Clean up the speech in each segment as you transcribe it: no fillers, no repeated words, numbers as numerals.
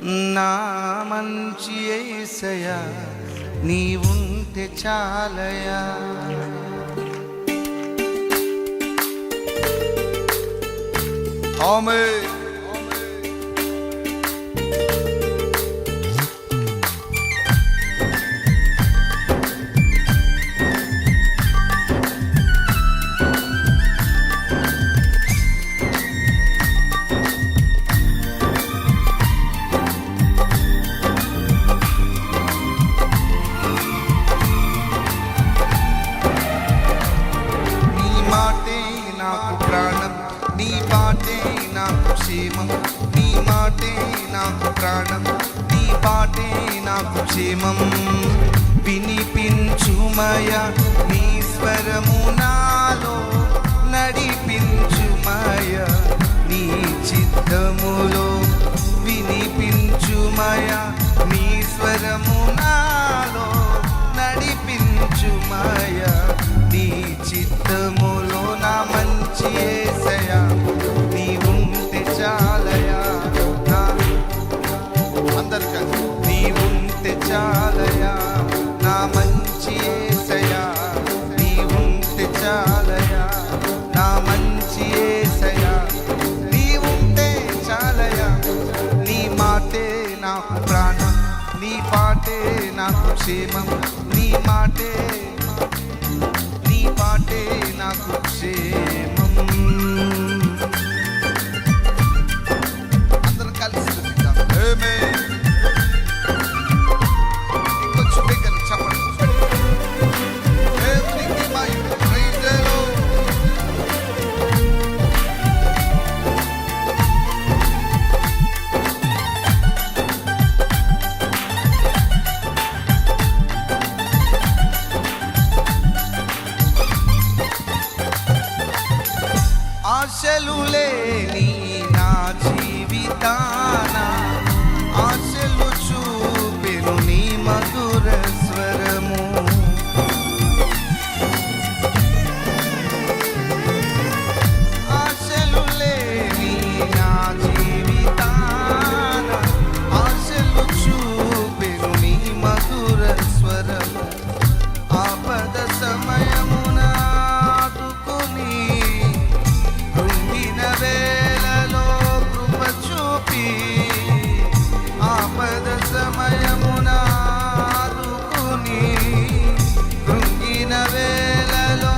నా మంచి యేసయ్యా నీవుంటే చాలయా. ఆమేన్. నీ పాటే నాకు క్షేమం, నీ మాటే నాకు ప్రాణం, నీ పాటే నాకు క్షేమం. వినిపించుమయా నీ స్వరము నాలో, నడిపించుమయా నీ చిత్తములో. వినిపించుమయా నీ స్వరము నాలో, నడిపించుమయా నీ చిత్తములో. నా మంచి యేసయ్యా నీవుంటే చాలయా. అందరికీ నీవుంటే చాలయా. నా మంచి యేసయ్యా నీవుంటే చాలయా. నా మంచి యేసయ్యా నీవుంటే చాలయా. నీ మాటే నాకు ప్రాణం, నీ పాటే నాకు క్షేమం, నీ మాటే నీ పాటే నాకు క్షేమం. అందరం కలిసి ఇంకొంచెం దగ్గర చెప్పండి. ఆశలు లేని నా జీవితాన ఆశలు చూపెను నీ మధుర స్వరము. ఆశలు లేని నా జీవితాన ఆశలు చూపెను నీ మధుర స్వరము. ఆపద సమయమున ఆదుకొని వేళలో కృప చూపి, ఆపద సమయమున ఆదుకొని కృంగిన వేళలో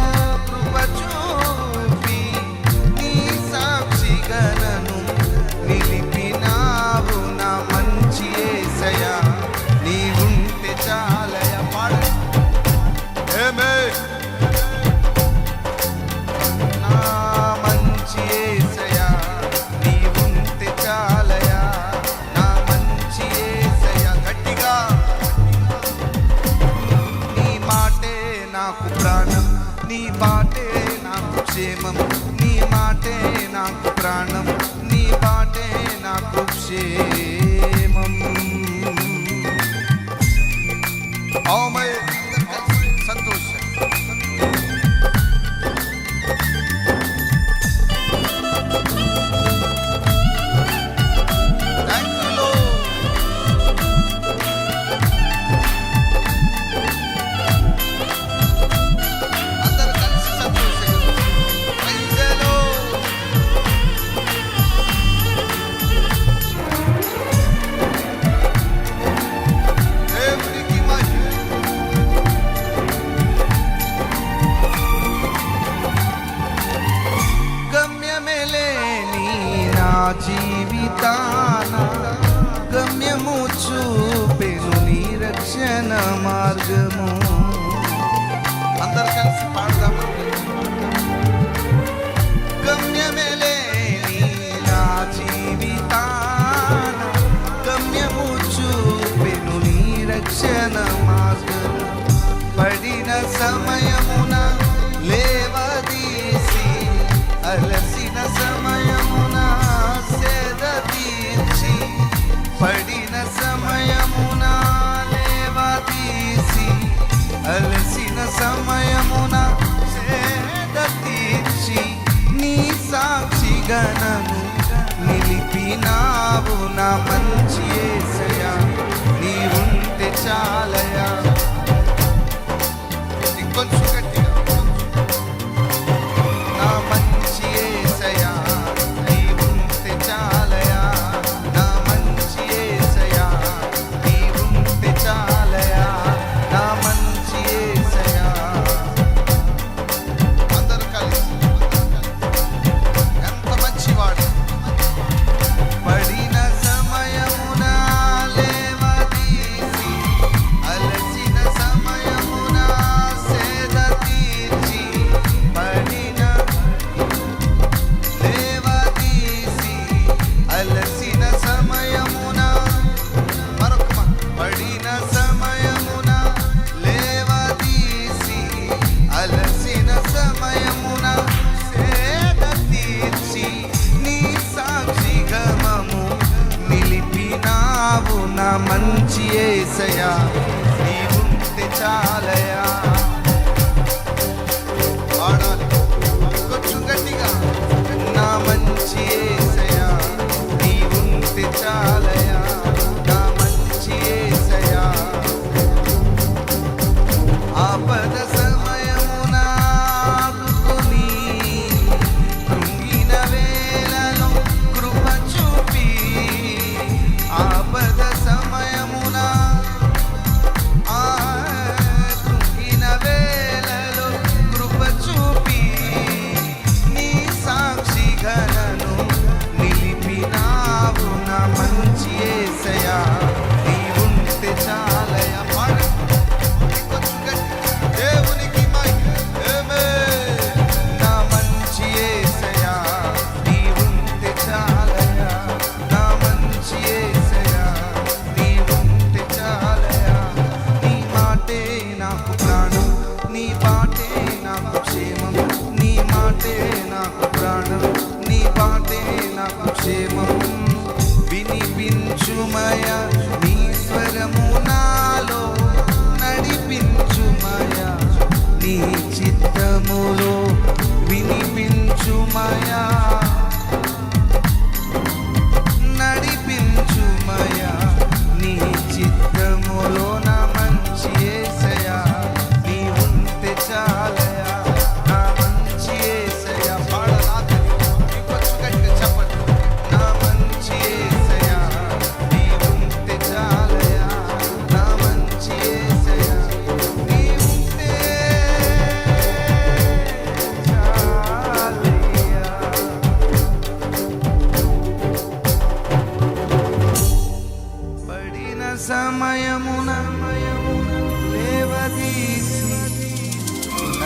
కృప చూపి, నీ సాక్షిగా నన్ను నిలిపినావు. నా మంచి యేసయ్యా నీవుంటే చాలయా. పాడండి. నాకు ప్రాణం, నీ పాటే నాకు క్షేమం, నీ మాటే నాకు ప్రాణం, నీ పాటే నాకు క్షేమం. ఆమేన్. సంతోషం. జీవితాన గమ్యము చూపెను నీ రక్షణ మార్గము. అందరు కలిసి పాడదాము. గమ్యమేలేని నా జీవితాన గమ్యము చూపెను నీ రక్షణ మార్గము. పడిన సమయమున లేవదీసి, అలసిన సమయమున సేద తీర్చి, పడిన సమయమున లేవదీసి, అలసిన సమయమున సేద తీర్చి, నీ సాక్షిగా నన్ను నిలిపినావు. నా మంచి నిలిపినావు నా మంచి యేసయ్యా, నీవుంటే చాలయా. పాడాలి కొంచెం గట్టిగా. నా మంచి యేసయ్యా, నీవుంటే చాలయా, నా మంచి యేసయ్యా. ఆపద సమయమున ఆదుకొని, కృంగిన వేళలో కృప చూపి, ఆపద సమయమున కృంగిన వేళలో కృప చూపి, నీ సాక్షిగా నన్ను నిలిపినావు నా మంచి యేసయ్యా, నీవుంటే చాలయా. దేవునికి నా మంచి యేసయ్యా, నీవుంటే చాలయా, నా మంచి యేసయ్యా, నీవుంటే చాలయా. నీ మాటే నాకు ప్రాణం, నీ బాటే నాకు క్షేమం, నీ మాటే నాకు ప్రాణం, నీ బాటే నాకు క్షేమం. వినిపించుమయ నీ స్వరము నాలో, నడిపించుమయ నీ చిత్తములో, వినిపించుమయ నడిపించుమయ నీ చిత్తములో. నా మంచి యేసయ్యా, నీవుంటే చాలయా, నా మంచి యేసయ్యా. పాడలాగని ఇంకొంచెం గట్టిగా చెప్పండి. నా మంచి యేసయ్యా, నీవుంటే చాలయా, నా మంచి యేసయ్యా, నీవుంటే చాలయా. పడిన సమయమున లేవదీసి,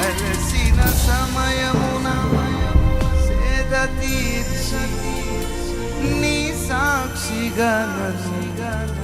అలసిన సమయమున సేద తీర్చి, నీ సాక్షిగా నన్ను